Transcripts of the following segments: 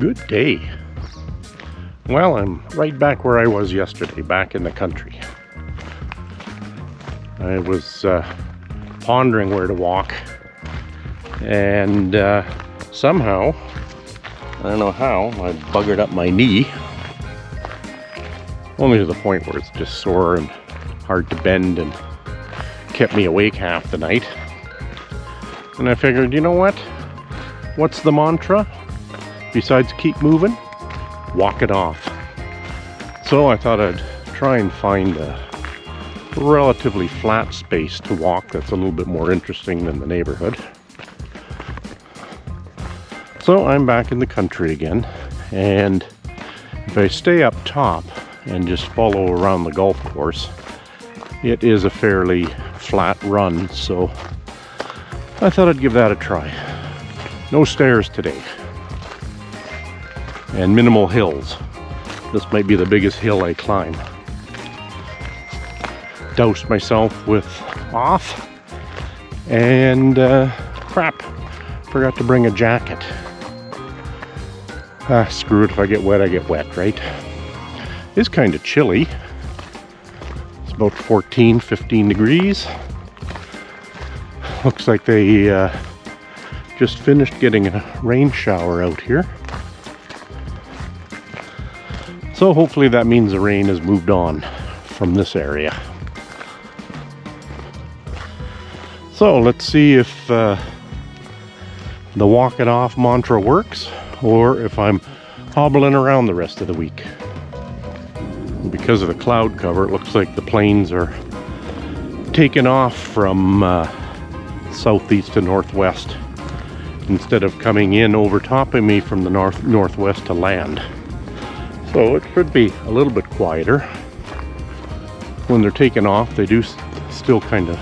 Good day. Well, I'm right back where I was yesterday, back in the country. I was pondering where to walk, and somehow, I don't know how, I buggered up my knee. Only to the point where it's just sore and hard to bend and kept me awake half the night. And I figured, you know what? What's the mantra? Besides keep moving, walk it off. So I thought I'd try and find a relatively flat space to walk that's a little bit more interesting than the neighborhood. So I'm back in the country again, and if I stay up top and just follow around the golf course, it is a fairly flat run, so I thought I'd give that a try. No stairs today, and minimal hills. This might be the biggest hill I climb. Doused myself with off, and crap, forgot to bring a jacket. Screw it, if I get wet, I get wet, right? It's kind of chilly. It's about 14, 15 degrees. Looks like they just finished getting a rain shower out here. So hopefully that means the rain has moved on from this area. So let's see if the walk it off mantra works, or if I'm hobbling around the rest of the week. Because of the cloud cover, it looks like the planes are taking off from southeast to northwest instead of coming in overtopping me from the northwest to land. So it should be a little bit quieter. When they're taking off, they do still kind of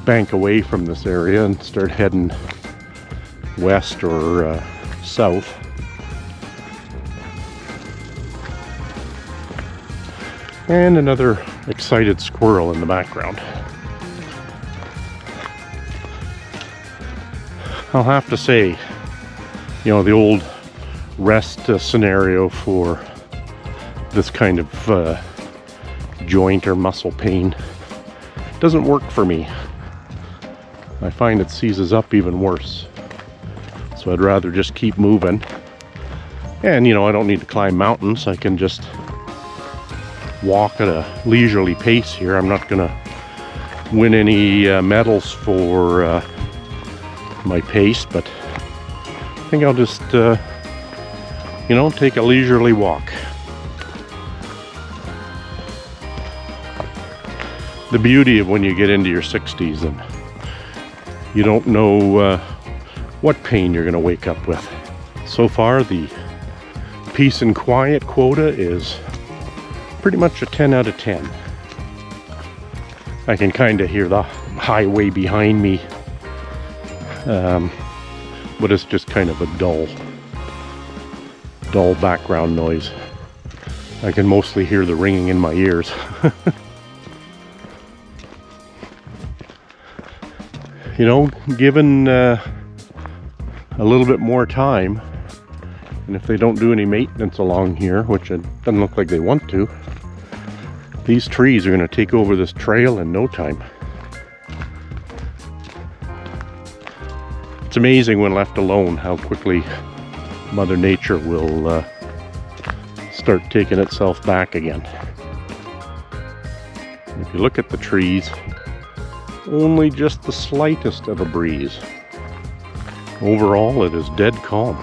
bank away from this area and start heading west or south. And another excited squirrel in the background. I'll have to say, you know, the old rest scenario for this kind of joint or muscle pain doesn't work for me. I find it seizes up even worse. So I'd rather just keep moving. And you know, I don't need to climb mountains. I can just walk at a leisurely pace here. I'm not gonna win any medals for my pace, but I think I'll just you know, take a leisurely walk. The beauty of when you get into your 60s and you don't know what pain you're going to wake up with. So far, the peace and quiet quota is pretty much a 10 out of 10. I can kind of hear the highway behind me, but it's just kind of a dull background noise. I can mostly hear the ringing in my ears. You know, given a little bit more time, and if they don't do any maintenance along here, which it doesn't look like they want to, these trees are going to take over this trail in no time. It's amazing when left alone how quickly Mother Nature will start taking itself back again. If you look at the trees, only just the slightest of a breeze. Overall, it is dead calm.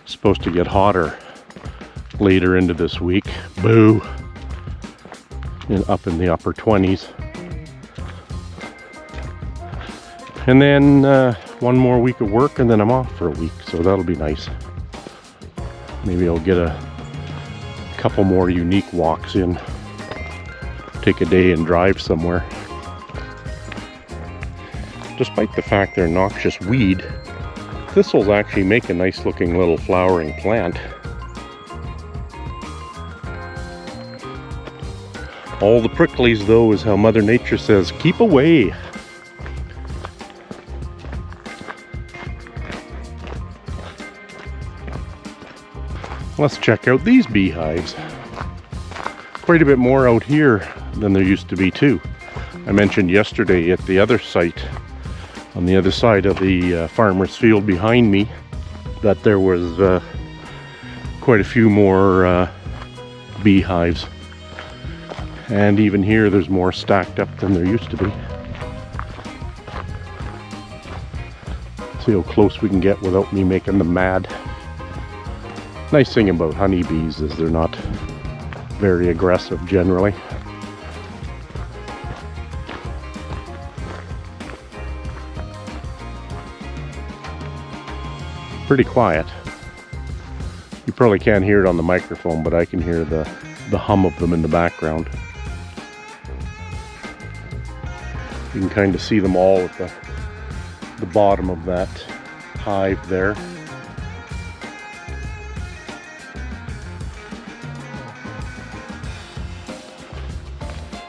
It's supposed to get hotter later into this week. Boo! Up in the upper 20s. And then one more week of work, and then I'm off for a week, so that'll be nice. Maybe I'll get a couple more unique walks in. Take a day and drive somewhere. Despite the fact they're noxious weed, thistles actually make a nice looking little flowering plant. All the pricklies, though, is how Mother Nature says, keep away. Let's check out these beehives. Quite a bit more out here than there used to be too. I mentioned yesterday at the other site, on the other side of the farmer's field behind me, that there was quite a few more beehives. And even here there's more stacked up than there used to be. See how close we can get without me making them mad. Nice thing about honeybees is they're not very aggressive generally. Pretty quiet. You probably can't hear it on the microphone, but I can hear the hum of them in the background. You can kind of see them all at the bottom of that hive there.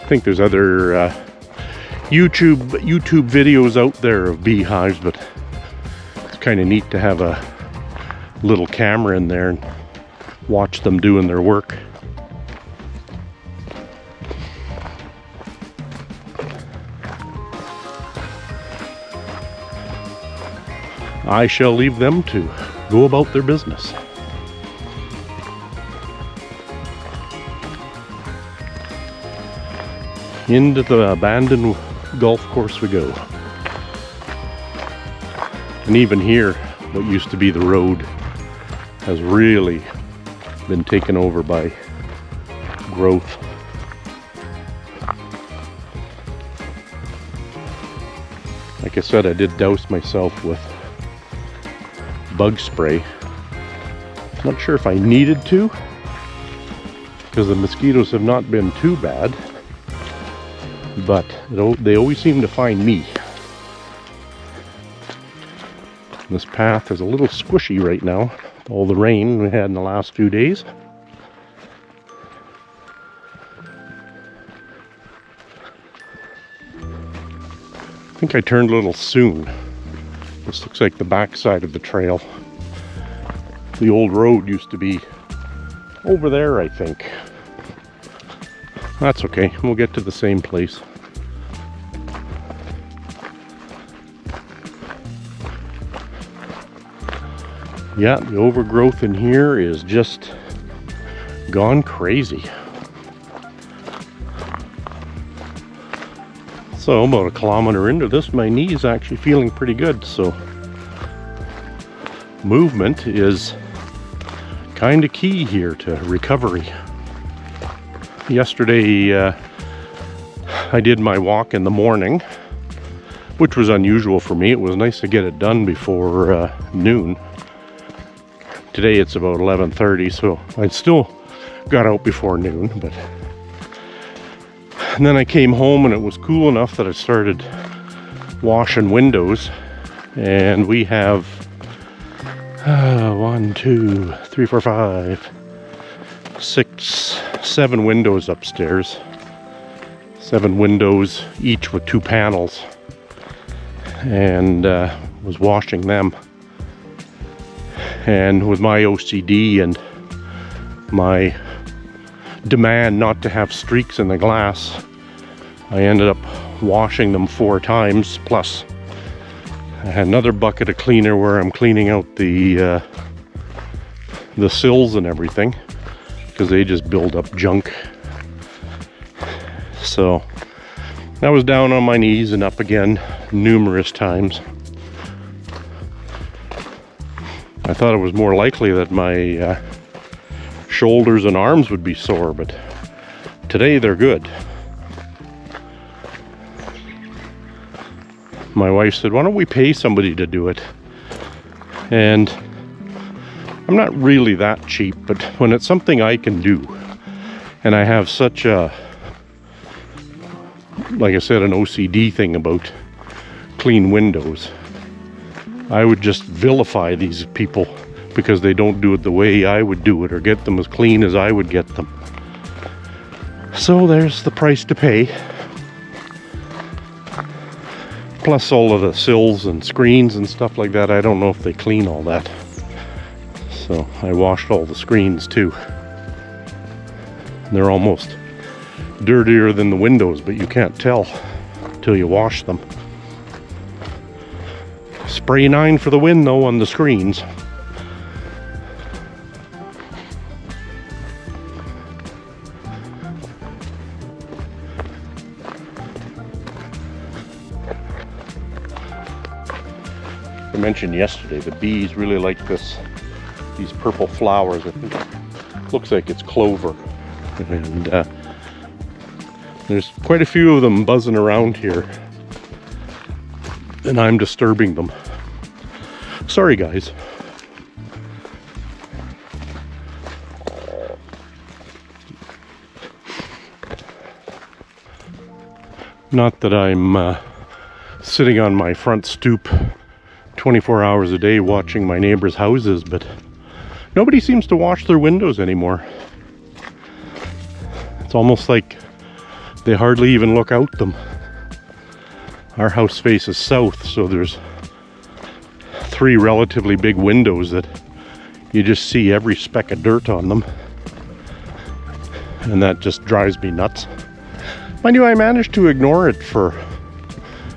I think there's other YouTube videos out there of beehives, but it's kind of neat to have a little camera in there and watch them doing their work. I shall leave them to go about their business. Into the abandoned golf course we go. And even here, what used to be the road has really been taken over by growth. Like I said, I did douse myself with bug spray. Not sure if I needed to, because the mosquitoes have not been too bad. But they always seem to find me. This path is a little squishy right now. All the rain we had in the last few days. I think I turned a little soon. This looks like the backside of the trail. The old road used to be over there, I think. That's okay, we'll get to the same place. Yeah, the overgrowth in here is just gone crazy. So about a kilometer into this, my knee is actually feeling pretty good, so movement is kind of key here to recovery. Yesterday I did my walk in the morning, which was unusual for me. It was nice to get it done before noon. Today it's about 11:30, so I still got out before noon, but and then I came home and it was cool enough that I started washing windows, and we have 1, 2, 3, 4, 5, 6, 7 windows upstairs. 7 windows, each with 2 panels, and was washing them. And with my OCD and my demand not to have streaks in the glass, I ended up washing them 4 times, plus I had another bucket of cleaner where I'm cleaning out the sills and everything, because they just build up junk. So I was down on my knees and up again numerous times. I thought it was more likely that my shoulders and arms would be sore, but today they're good. My wife said, why don't we pay somebody to do it? And I'm not really that cheap, but when it's something I can do, and I have such a, like I said, an OCD thing about clean windows, I would just vilify these people because they don't do it the way I would do it, or get them as clean as I would get them. So there's the price to pay. Plus all of the sills and screens and stuff like that. I don't know if they clean all that. So I washed all the screens too. They're almost dirtier than the windows, but you can't tell until you wash them. Spray 9 for the win though on the screens. I mentioned yesterday the bees really like these purple flowers. I think it looks like it's clover, and there's quite a few of them buzzing around here, and I'm disturbing them. Sorry guys. Not that I'm sitting on my front stoop 24 hours a day watching my neighbors' houses, but nobody seems to wash their windows anymore. It's almost like they hardly even look out them. Our house faces south, so there's 3 relatively big windows that you just see every speck of dirt on them, and that just drives me nuts. Mind you, I managed to ignore it for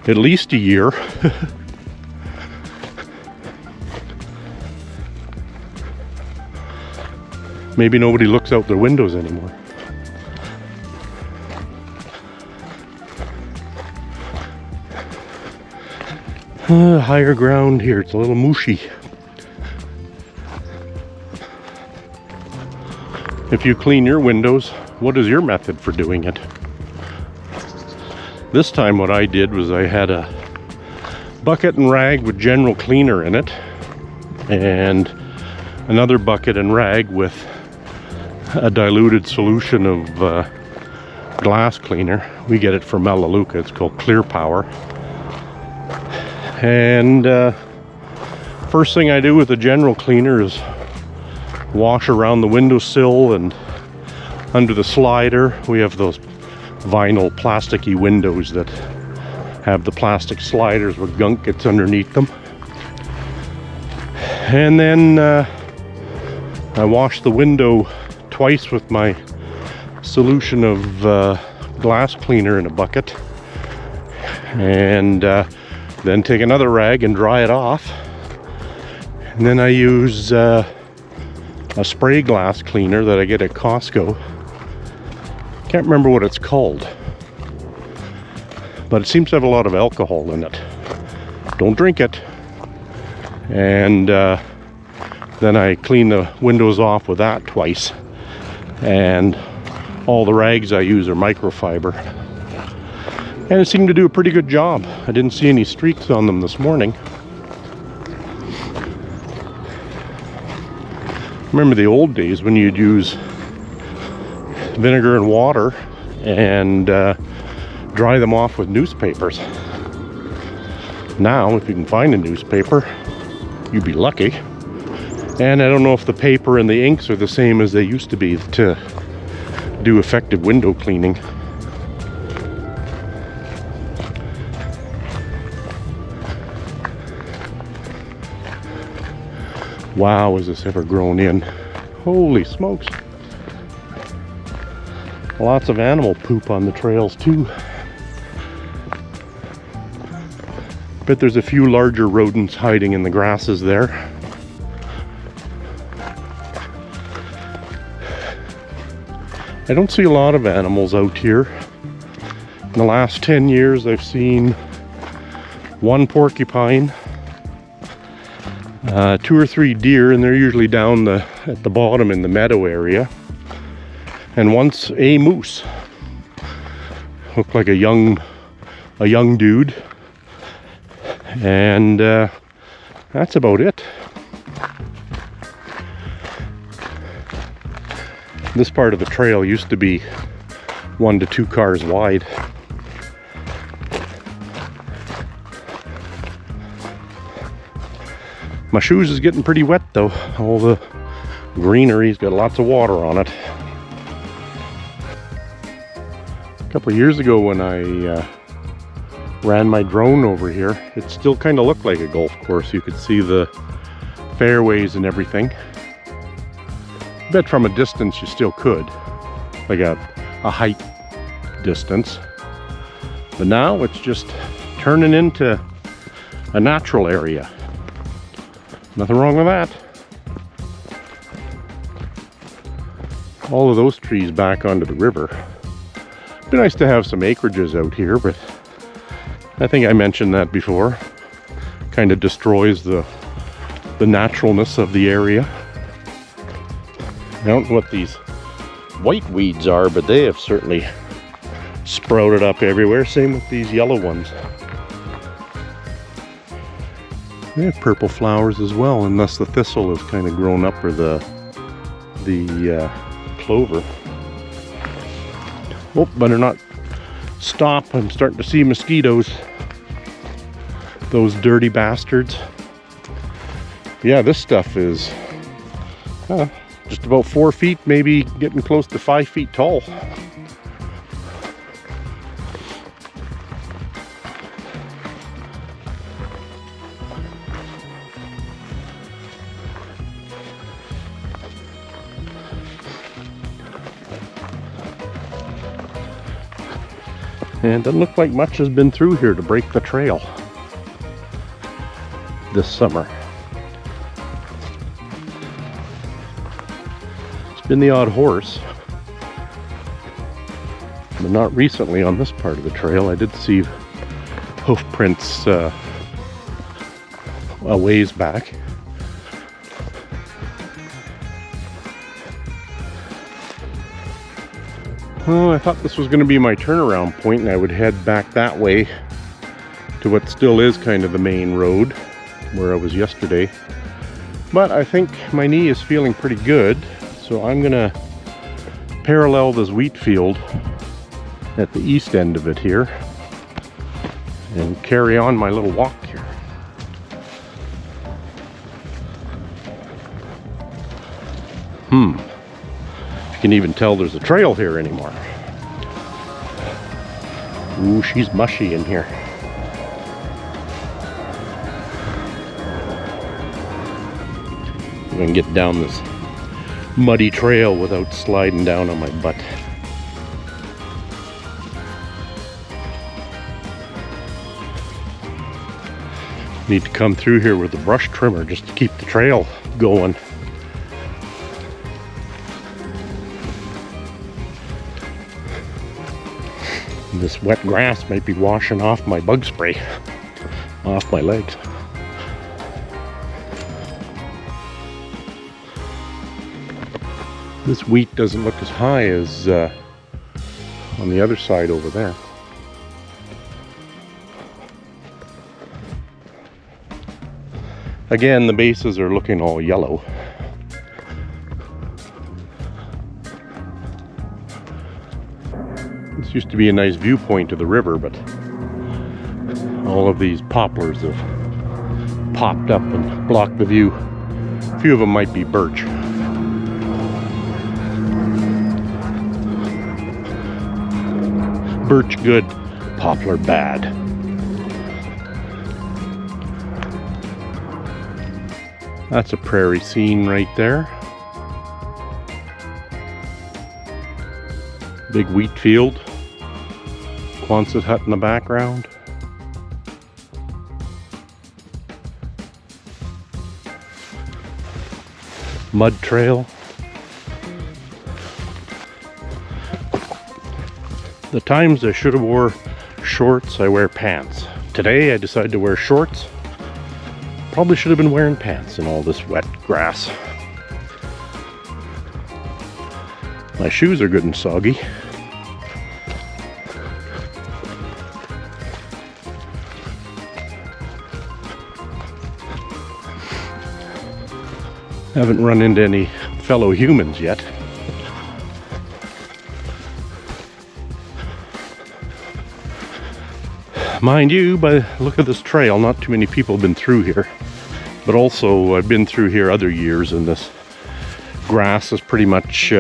at least a year. Maybe nobody looks out their windows anymore. Higher ground here, it's a little mushy. If you clean your windows, what is your method for doing it? This time what I did was I had a bucket and rag with general cleaner in it, and another bucket and rag with a diluted solution of glass cleaner. We get it from Melaleuca. It's called Clear Power. And first thing I do with the general cleaner is wash around the windowsill and under the slider. We have those vinyl plasticky windows that have the plastic sliders where gunk gets underneath them. And then I wash the window twice with my solution of glass cleaner in a bucket, and then take another rag and dry it off, and then I use a spray glass cleaner that I get at Costco. Can't remember what it's called, but it seems to have a lot of alcohol in it. Don't drink it. And then I clean the windows off with that twice. And all the rags I use are microfiber, and it seemed to do a pretty good job. I didn't see any streaks on them this morning. Remember the old days when you'd use vinegar and water and dry them off with newspapers. Now, if you can find a newspaper, you'd be lucky. And I don't know if the paper and the inks are the same as they used to be to do effective window cleaning. Wow, has this ever grown in? Holy smokes. Lots of animal poop on the trails too. Bet there's a few larger rodents hiding in the grasses there. I don't see a lot of animals out here. In the last 10 years, I've seen 1 porcupine, 2 or 3 deer, and they're usually down at the bottom in the meadow area, and once a moose. Looked like a young dude, and that's about it. This part of the trail used to be 1 to 2 cars wide. My shoes is getting pretty wet though. All the greenery's got lots of water on it. couple of years ago when I ran my drone over here, it still kind of looked like a golf course. You could see the fairways and everything. I bet from a distance you still could, like a height distance. But now it's just turning into a natural area. Nothing wrong with that. All of those trees back onto the river. It'd be nice to have some acreages out here, but I think I mentioned that before. Kind of destroys the naturalness of the area. I don't know what these white weeds are, but they have certainly sprouted up everywhere. Same with these yellow ones. They have purple flowers as well, unless the thistle has kind of grown up, or the clover. Oh, better not stop. I'm starting to see mosquitoes. Those dirty bastards. Yeah, this stuff is just about 4 feet, maybe getting close to 5 feet tall. And it doesn't look like much has been through here to break the trail this summer. It's been the odd horse, but not recently on this part of the trail. I did see hoof prints a ways back. Well, I thought this was going to be my turnaround point and I would head back that way to what still is kind of the main road where I was yesterday. But I think my knee is feeling pretty good, so I'm going to parallel this wheat field at the east end of it here and carry on my little walk here. You can even tell there's a trail here anymore. Ooh, she's mushy in here. I can get down this muddy trail without sliding down on my butt. Need to come through here with a brush trimmer just to keep the trail going. This wet grass might be washing off my bug spray off my legs. This wheat doesn't look as high as on the other side over there. Again, the bases are looking all yellow. This used to be a nice viewpoint of the river, but all of these poplars have popped up and blocked the view. A few of them might be birch. Birch good, poplar bad. That's a prairie scene right there. Big wheat field. Quonset hut in the background. Mud trail. The times I should have wore shorts, I wear pants. Today I decided to wear shorts. Probably should have been wearing pants in all this wet grass. My shoes are good and soggy. Haven't run into any fellow humans yet. Mind you, by the look of this trail, not too many people have been through here. But also, I've been through here other years and this grass has pretty much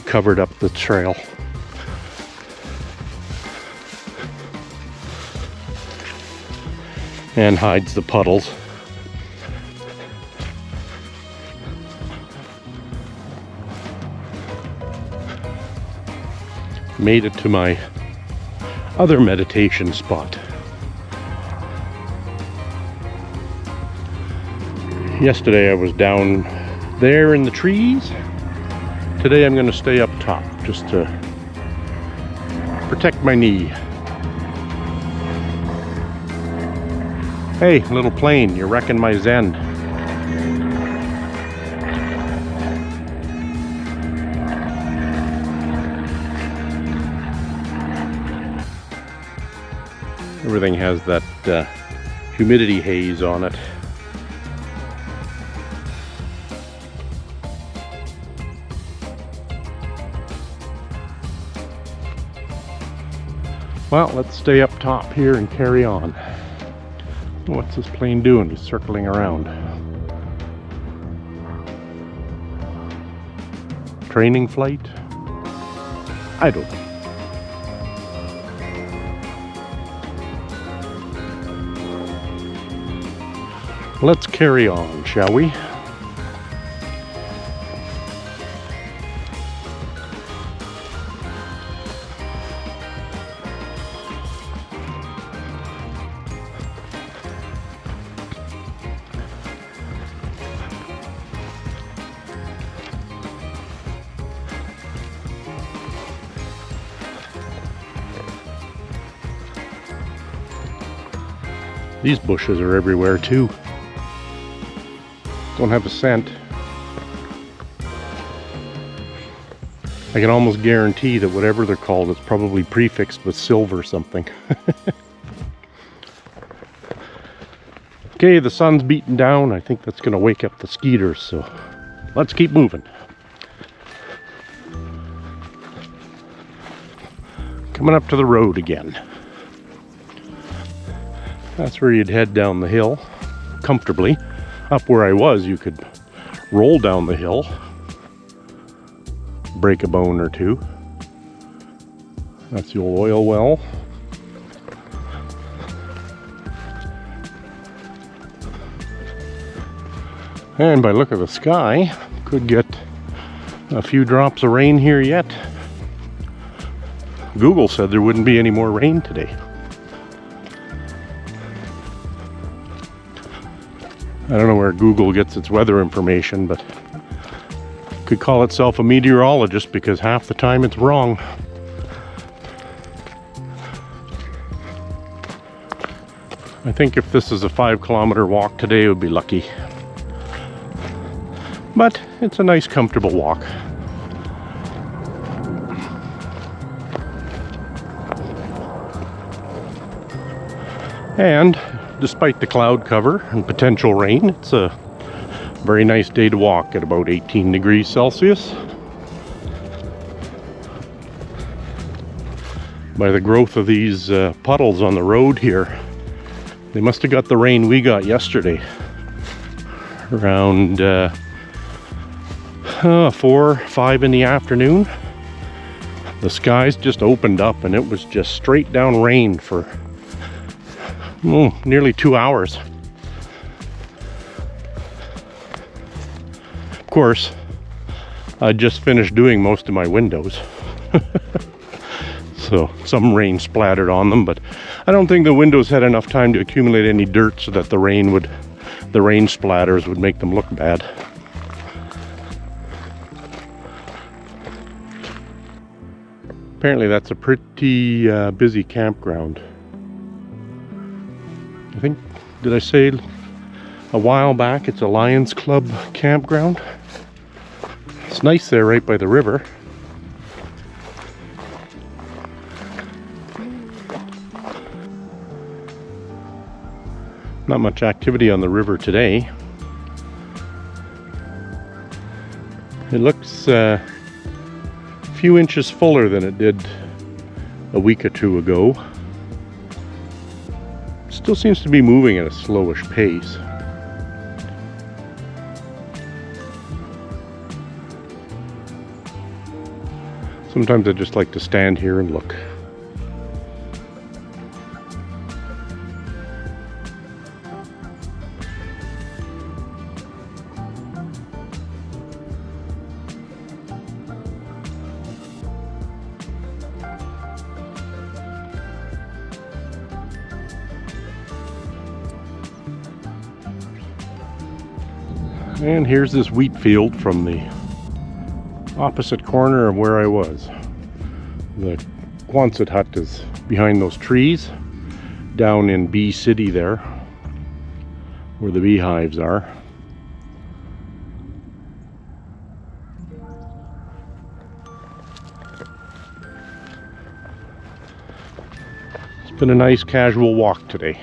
covered up the trail. and hides the puddles. Made it to my other meditation spot. Yesterday I was down there in the trees. Today I'm going to stay up top just to protect my knee. Hey, little plane, you're wrecking my zen. Everything has that humidity haze on it. Well, let's stay up top here and carry on. What's this plane doing? He's circling around. Training flight? I don't know. Let's carry on, shall we? These bushes are everywhere too. Don't have a scent. I can almost guarantee that whatever they're called is probably prefixed with silver something. Okay, the sun's beating down. I think that's going to wake up the skeeters, so let's keep moving. Coming up to the road again. That's where you'd head down the hill comfortably. Up where I was, you could roll down the hill, break a bone or two. That's the old oil well. And by look of the sky, could get a few drops of rain here yet. Google said there wouldn't be any more rain today. I don't know where Google gets its weather information, but could call itself a meteorologist because half the time it's wrong. I think if this is a 5-kilometer walk today, it would be lucky. But it's a nice, comfortable walk. And despite the cloud cover and potential rain, it's a very nice day to walk at about 18 degrees Celsius. By the growth of these puddles on the road here, they must have got the rain we got yesterday. Around 4, 5 in the afternoon. The skies just opened up and it was just straight down rain for nearly 2 hours. Of course, I just finished doing most of my windows. So some rain splattered on them, but I don't think the windows had enough time to accumulate any dirt so that the rain splatters would make them look bad. Apparently that's a pretty busy campground. I think, did I say a while back it's a Lions Club campground? It's nice there right by the river. Not much activity on the river today. It looks a few inches fuller than it did a week or two ago. Still seems to be moving at a slowish pace. Sometimes I just like to stand here and look. And here's this wheat field from the opposite corner of where I was. The Quonset hut is behind those trees down in Bee City there, where the beehives are. It's been a nice casual walk today.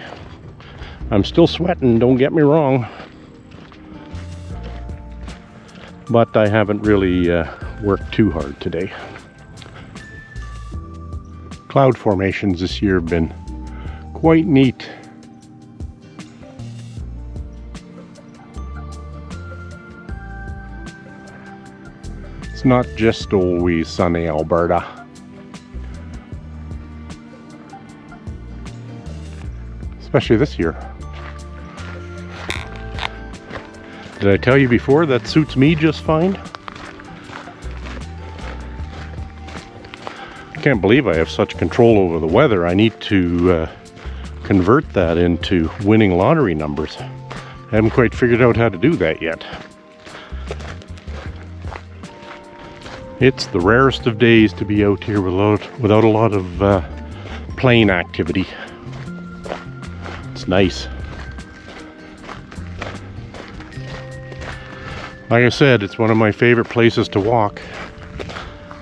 I'm still sweating, don't get me wrong, but I haven't really worked too hard today. Cloud formations this year have been quite neat. It's not just always sunny Alberta. Especially this year. Did I tell you before that suits me just fine? I can't believe I have such control over the weather. I need to convert that into winning lottery numbers. I haven't quite figured out how to do that yet. It's the rarest of days to be out here without a lot of plane activity. It's nice. Like I said, it's one of my favorite places to walk,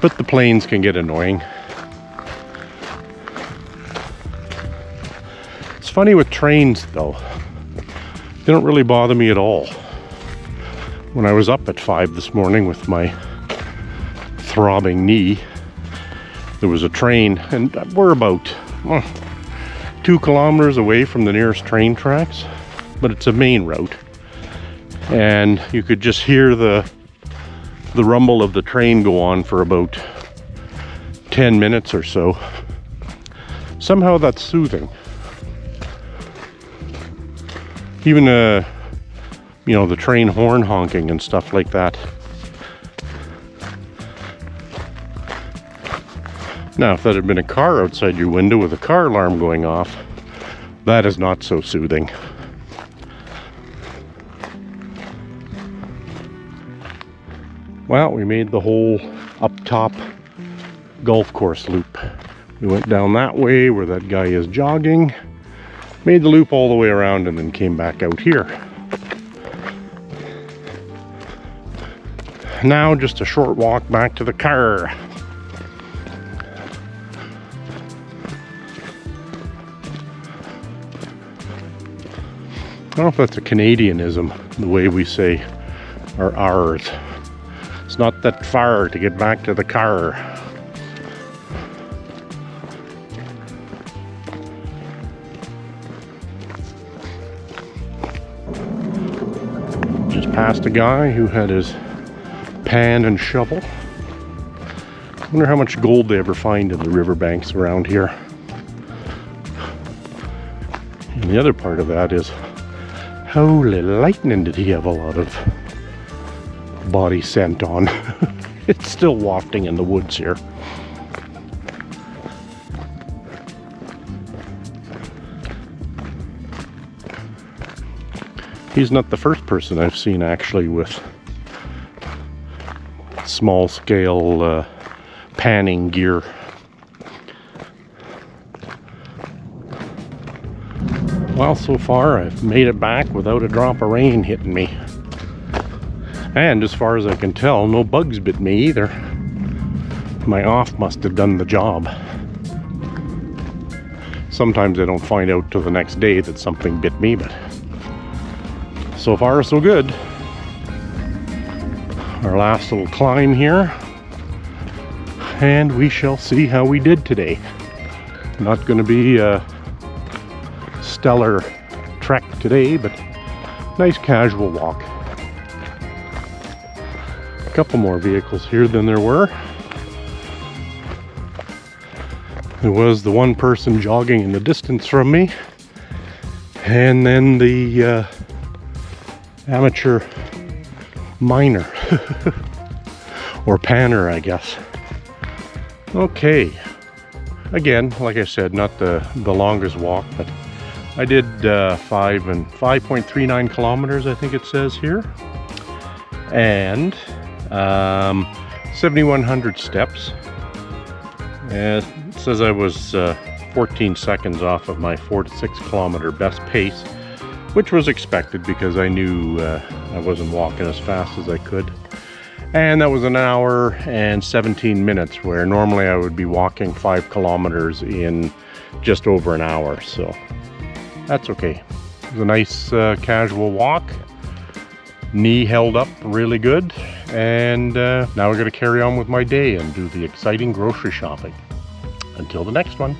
but the planes can get annoying. It's funny with trains though. They don't really bother me at all. When I was up at 5 this morning with my throbbing knee, there was a train, and we're about 2 kilometers away from the nearest train tracks, but it's a main route. And you could just hear the rumble of the train go on for about 10 minutes or so. Somehow that's soothing. Even you know, the train horn honking and stuff like that. Now, if that had been a car outside your window with a car alarm going off, that is not so soothing. Well, we made the whole up top golf course loop. We went down that way where that guy is jogging, made the loop all the way around, and then came back out here. Now just a short walk back to the car. I don't know if that's a Canadianism, the way we say our R's. It's not that far to get back to the car. Just passed a guy who had his pan and shovel. I wonder how much gold they ever find in the riverbanks around here. And the other part of that is, holy lightning, did he have a lot of body scent on. It's still wafting in the woods here. He's not the first person I've seen actually with small scale panning gear. Well, so far I've made it back without a drop of rain hitting me. And as far as I can tell, no bugs bit me either. My off must have done the job. Sometimes I don't find out till the next day that something bit me, but so far so good. Our last little climb here, and we shall see how we did today. Not going to be a stellar trek today, but nice casual walk. A couple more vehicles here than there were. There was the one person jogging in the distance from me, and then the amateur miner or panner, I guess. Okay, again, like I said, not the longest walk, but I did 5.39 kilometers, I think it says here. and 7,100 steps. It says I was 14 seconds off of my 4 to 6 kilometer best pace, which was expected because I knew I wasn't walking as fast as I could. And that was an hour and 17 minutes, where normally I would be walking 5 kilometers in just over an hour. So that's okay. It was a nice casual walk. Knee held up really good. And now we're going to carry on with my day and do the exciting grocery shopping. Until the next one.